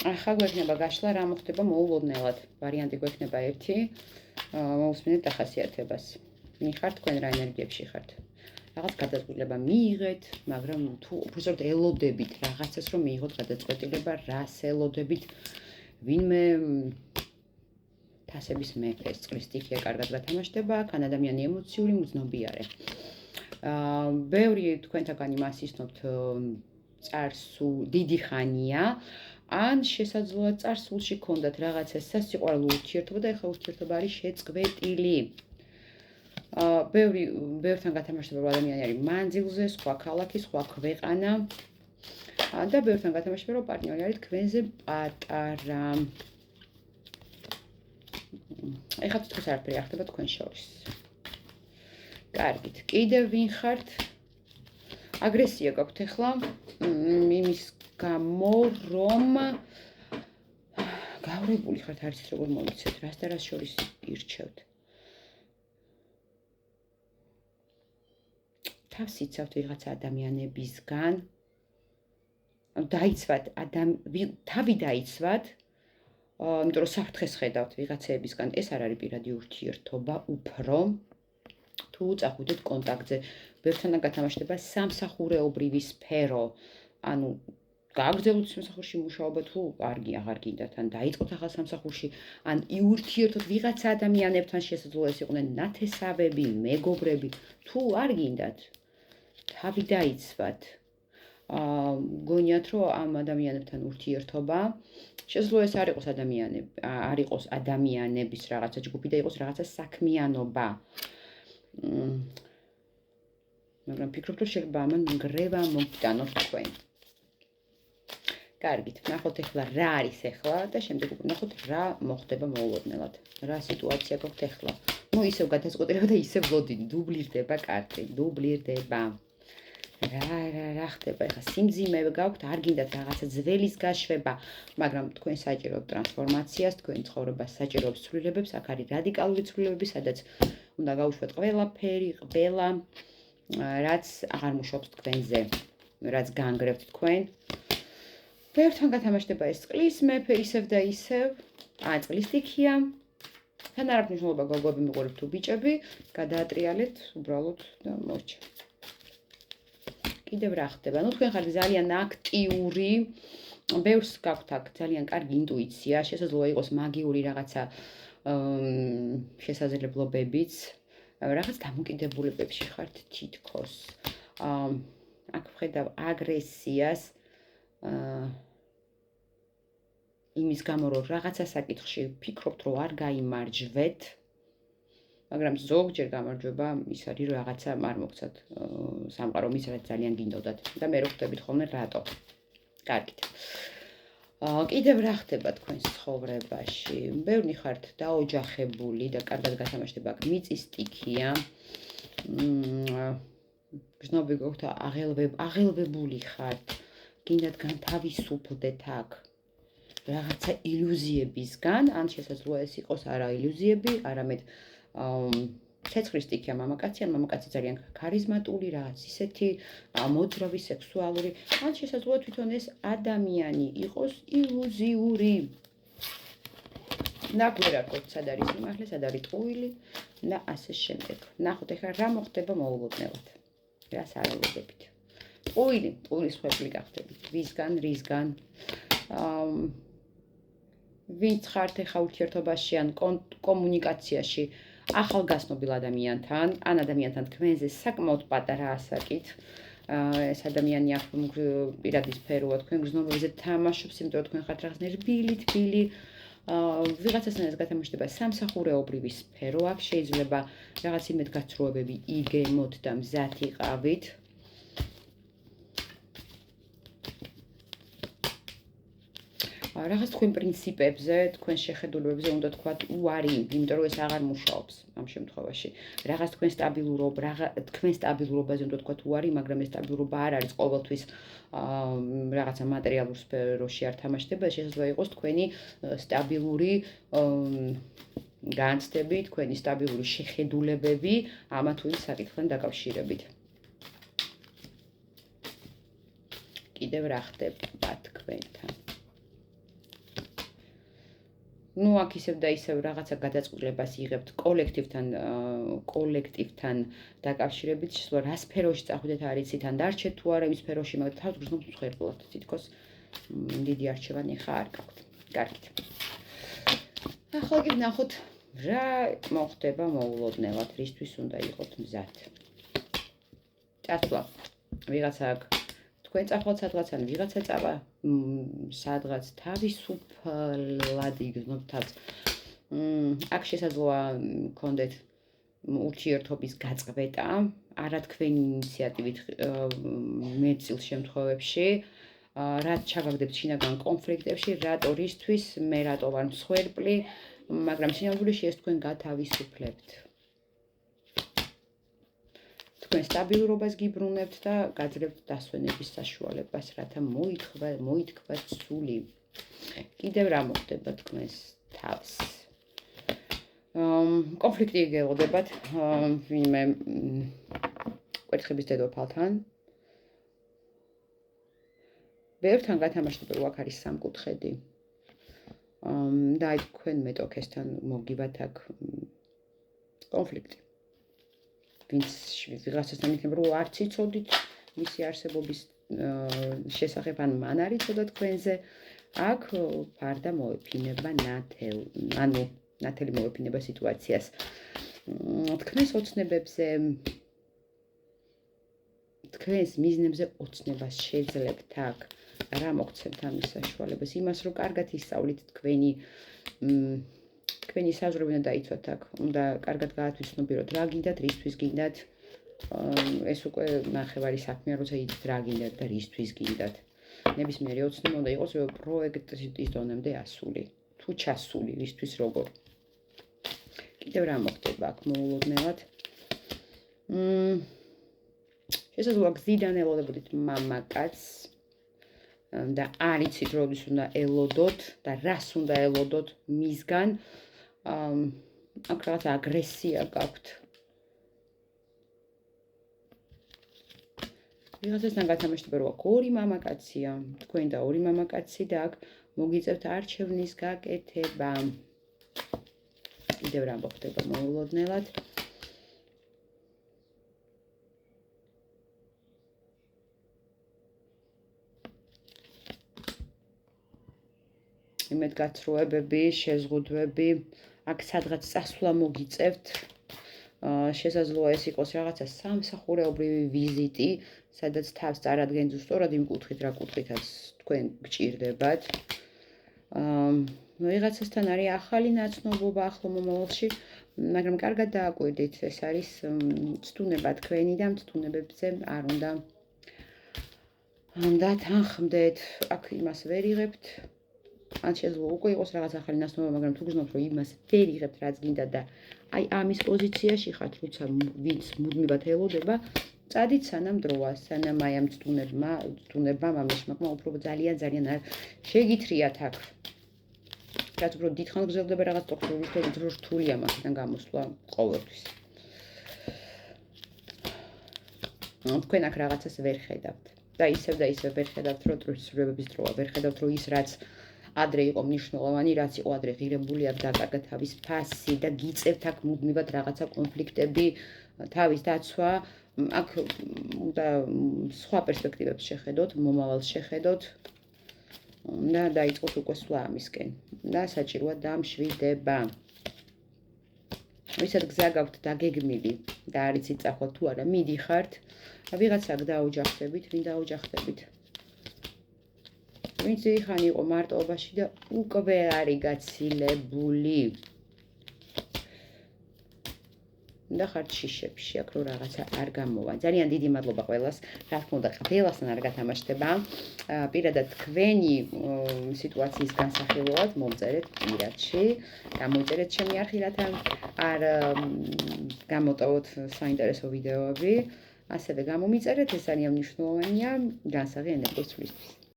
ახლა გვექნება გაშლა რა მოხდება მოულოდნელად. ვარიანტი გვექნება ერთი. მოვუსმინეთ დახასიათებას. მიხართ თქვენ რა ენერგიებში ხართ. რაღაც გადაწყვეტილება მიიღეთ, მაგრამ თუ უბრალოდ ელოდებით რაღაცას რომ მიიღოთ გადაწყვეტილება, რას ელოდებით, ვინმე თასების მეფეს, წყლის სტიქია კარგად გათამაშდება, აქ ადამიანი ემოციური მგრძნობიარე. ბევრი თქვენთაგანი მას ისნობთ წარსულ დიდი ხანია, ან შესაძლოა წარსულში ქონდათ რაღაცა სასიყვარულო ურთიერთობა და ეხლა ურთიერთობა არის შეწყვეტილი. ბევრთან გათამაშდება ადამიანი არის მანძილზე, სხვა ქალაქი, სხვა ქვეყანა და ბევრთან გათამაშდება რომ პარტნიორი არის თქვენზე პატარა. ეხლა თვითონ არაფერი არ ხდება თქვენ შორის. კარგით, კიდევ ვინ ხართ? აგრესია გაქვთ ეხლა იმის გამო რომ გავრებული ხართ არის როგორ მოვიცეთ, რას და რას შორის ირჩევთ. თავს იცავთ ვიღაცა ადამიანებისგან, დაიცვათ თავი დაიცვათ, იმიტომ რომ საფრთხეს ხედავთ ვიღაცეებისგან, ეს არ არის პირადი ურთიერთობა, უფრო თუ წახვიდეთ კონტაქტზე, ბევრთანა გათამაშდება სამსახურეობრივი სფერო, ანუ გააგრძელოთ სამსახურში მუშაობა თუ აღარ გინდათ, ან დაიწყოთ ახალ სამსახურში, ან ურთიერთოთ ვიღაცა ადამიანებთან, შესაძლოა ეს იყვნენ ნათესავები, მეგობრები, თუ არ გინდათ, თავი დაიცვათ. გონიათ რომ ამ ადამიანებთან ურთიერთობა შესაძლოა ეს არ იყოს ადამიანების რაღაცა ჯგუფი და იყოს რაღაცა საქმიანობა. მაგრამ ფიქრობთ რომ შეიძლება ამან ნგრევა მოგიტანოთ თქვენ. კარგით, ნახოთ ეხლა რა არის ეხლა და შემდეგ უკვე ნახოთ რა მოხდება მოულოდნელად. რა სიტუაცია გაქვთ ეხლა. ისევ გადაწყვეტილება და ისევ ლოდინი, დუბლირდება კარტი, დუბლირდება. რა ხდება ეხლა სიმძიმე გაქვთ, არ გინდათ რაღაცა ძველის გაშვება, მაგრამ თქვენ საჭიროებთ ტრანსფორმაციას, თქვენ ცხოვრებას საჭიროებს ცვლილებებს, აქ არის რადიკალური ცვლილებები, სადაც უნდა გაუშვათ ყველაფერი, ყველა რაც აღარ მუშაობს თქვენზე, რაც განგრევთ თქვენ. ბევრთან გათამაშდება ეს წყლის მეფე, ისევ და ისევ, წყლის სტიქია. თან არ აქვს მნიშვნელობა გოგოები მიყურებთ თუ ბიჭები, გადაატრიალეთ უბრალოდ და მორჩა. კიდევ რა ხდება? თქვენ ხართ ძალიან აქტიური, ბევრს გაქვთ აქ ძალიან კარგი ინტუიცია, შესაძლოა იყოს მაგიური რაღაცა შესაძლებლობებიც, რაღაც დამოკიდებულებებში ხართ თითქოს. აქ ვხედავ აგრესიას, იმის გამო რომ რაღაცა საკითხში ფიქრობთ რომ არ გაიმარჯვეთ, მაგრამ ზოგჯერ გამარჯვება ის არის რომ რაღაცა არ მოგცათ სამყარო მის რაც ძალიან გინდოდათ და მე რო ხვდებით ხოლმე რატო. კარგით. კიდევ რა ხდება თქვენს ცხოვრებაში? ბევრი ხართ დაოჯახებული და კარგად გათამაშდება აქ მიწის სტიქია. გრძნობები გაქვთ აღელვებული ხართ, გინდათ განთავისუფლდეთ აქ რაღაცა ილუზიებისგან, ან შესაძლოა ეს იყოს არა ილუზიები, არამედ ცეცხლის სტიქია მამაკაცი, ან მამაკაცი ძალიან ქარიზმატული, რაღაც ისეთი მოძრავი, სექსუალური, ან შესაძლოა თვითონ ეს ადამიანი იყოს ილუზიური. ნაგვერაკოთ, სად არის სიმართლე, სად არის ტყუილი და ასე შემდეგ. ნახოთ ეხლა რა მოხდება მოულოდნელად. რას არალოდებით. ტყუილის ხვეპლი გახდებით. ვისგან, რისგან. ვინც ხართ ეხლა ურთიერთობაში ან კომუნიკაციაში ახალგაზრდობილ ადამიანთან, ან ადამიანთან თქვენზე საკმაოდ პატარა ასაკით. ეს ადამიანი აქ პირადი სფეროა თქვენ გრძნობებზე თამაშობს, იმიტომ რომ თქვენ ხართ რაღაცნაირი რბილი, ვიღაცასთან ეს გათამაშდება სამსახურეობრივი სფერო აქ, შეიძლება რაღაც იმედგაცრუებები იგემოთ და მზად იყავით. რაღაც თქვენ პრინციპებზე, თქვენ შეხედულებებზე უნდა თქვათ უარი, იმიტომ რომ ეს აღარ მუშაობს ამ შემთხვევაში. რაღაც თქვენ სტაბილურობაზე უნდა თქვათ უარი, მაგრამ ეს სტაბილურობა არ არის ყოველთვის რაღაცა მატერიალურ სფეროში არ თამაშდება, შესაძლოა იყოს თქვენი სტაბილური განცდები, თქვენი სტაბილური შეხედულებები ამა თუ იმ საკითხთან დაკავშირებით. კიდევ რა ხდება თქვენთან? ნუ აქ ისევ და ისევ რაღაცა გადაწყვეტილებას იღებთ კოლექტივთან დაკავშირებით, შესაძლოა რა სფეროში წახვიდეთ არ იცით, ან დარჩეთ თუ არა იმ სფეროში, მაგრამ თავს გრძნობთ მსხვერპლად, თითქოს დიდი არჩევანი ხა არ გაქვთ. კარგით. ახლა კი ვნახოთ რა მოხდება მოულოდნელად, რისთვის უნდა იყოთ მზად. წასვლა. ვიღაცა აქ თქვენ წახვალთ სადღაც ან ვიღაცა წავა სადღაც თავისუფლად იგრძნობთ თავს. აქ შესაძლოა გქონდეთ ურთიერთობის გაწყვეტა, არა თქვენი ინიციატივით მეტწილ შემთხვევებში, რაც ჩაგაგდებთ შინაგან კონფლიქტებში, რატო რისთვის, მე რატო ვარ მსხვერპლი, მაგრამ სინამდვილეში ეს თქვენ გათავისუფლებთ. თქვენ სტაბილურობას გიბრუნებთ და გაძლევთ დასვენების საშუალებას, რათა მოითქვათ სული. კიდევ რა მოხდება თქვენს თავს? კონფლიქტი გელოდებათ ვინმე კვერთხების დედოფალთან. ბევრთან გათამაშდება, რომ აქ არის სამკუთხედი. და აი თქვენ მეტოქესთან მოგივათ აქ კონფლიქტი. ვინც ვიღაცასთან იქნება, რომ არც იცოდით მისი არსებობის შესახებ, ან მან არ იცოდა თქვენზე, აქ ფარდა მოეფინება ნათელი მოეფინება სიტუაციას. თქვენს ოცნებებზე, თქვენს მიზნებზე ოცნებას შეძლებთ აქ. რა მოგცემთ ამის საშუალებას? იმას, რომ კარგად ისწავლით თქვენი საზღვრები უნდა დაიცვათ აქ. უნდა კარგად გაათვითცნობიეროთ რა გინდათ, რისთვის გინდათ. ეს უკვე ნახევარი საქმეა, როცა იცით რა გინდათ და რისთვის გინდათ. ნებისმიერი ოცნება უნდა იყოს პროექტის დონემდე ასული. თუ ჩასული, რისთვის როგორ. კიდევ რა მოხდება აქ მოულოდნელად? შესაძლოა გზიდან ელოდებოდით მამაკაცს და არ იცით როდის უნდა ელოდოთ და რას უნდა ელოდოთ მისგან. აქ რაღაც აგრესია გაქვთ. ვიღაცასთან გათამაშდება, რომ აქ ორი მამაკაცია, თქვენ და ორი მამაკაცი და აქ მოგიწევთ არჩევნის გაკეთება. კიდევ რა მოხდება მოულოდნელად? იმედგაცრუებები, შეზღუდვები, აქ სადღაც წასვლა მოგიწევთ. შესაძლოა ეს იყოს რაღაცა სამსახურეობრივი ვიზიტი, სადაც თავს წარადგენთ ზუსტად იმ კუთხით, რა კუთხითაც თქვენ გჭირდებათ. ვიღაცასთან არის ახალი ნაცნობობა ახლო მომავალში, მაგრამ კარგად დააკვირდით, ეს არის ცდუნება თქვენი და ცდუნებებზე არ უნდა თანხმდეთ. აქ იმას ვერ იღებთ. ან შესაძლოა უკვე იყოს რაღაც ახალი ნაცნობობა, მაგრამ თუ გრძნობთ, რომ იმას ვერ იღებთ, რაც გინდა და აი ამის პოზიციაში ხართ, როცა ვინც მუდმივად ელოდება, წადით სანამ დროა, სანამ აი ამ ცდუნებამ, ამ ეშმაკმა უფრო ძალიან არ შეგითრიათ აქ. რაც უფრო დიდხანს გრძელდება რაღაც უფრო რთულია მათთან გამოსვლა ყოველთვის. თქვენ აქ რაღაცას ვერ ხედავთ და ისევ ვერ ხედავთ, რომ დროების დროა, ვერ ხედავთ, რომ ის რაც ადრე იყო მნიშვნელოვანი, რაც იყო ადრე ღირებული, აქ დაკარგა თავის ფასი და გიწევთ აქ მუდმივად რაღაცა კონფლიქტები, თავის დაცვა, აქ უნდა სხვა პერსპექტივებს შეხედოთ, მომავალს შეხედოთ და დაიწყოთ უკვე სვლა ამისკენ და საჭიროა დამშვიდება. ვისაც გზა გაქვთ დაგეგმილი და არ იცით წახვათ თუ არა, მიდიხართ, ვიღაცა დაოჯახდებით, ვინ დაოჯახდებით. ვინც ხანი იყო მარტოობაში და უკვე არის გაცილებული. და ხართ შიშებში, აქ რო რაღაცა არ გამოვა. ძალიან დიდი მადლობა ყველას. რა თქმა უნდა, ყველასთან არ გათამაშდება. პირადად თქვენი სიტუაციის განსახილველად მომწერეთ პირადში. გამოიწერეთ ჩემი არხი, რათა არ გამოტოვოთ საინტერესო ვიდეოები. ასევე გამომიწერეთ, ეს ძალიან მნიშვნელოვანია განსაღი ენერგიის ცვლისთვის.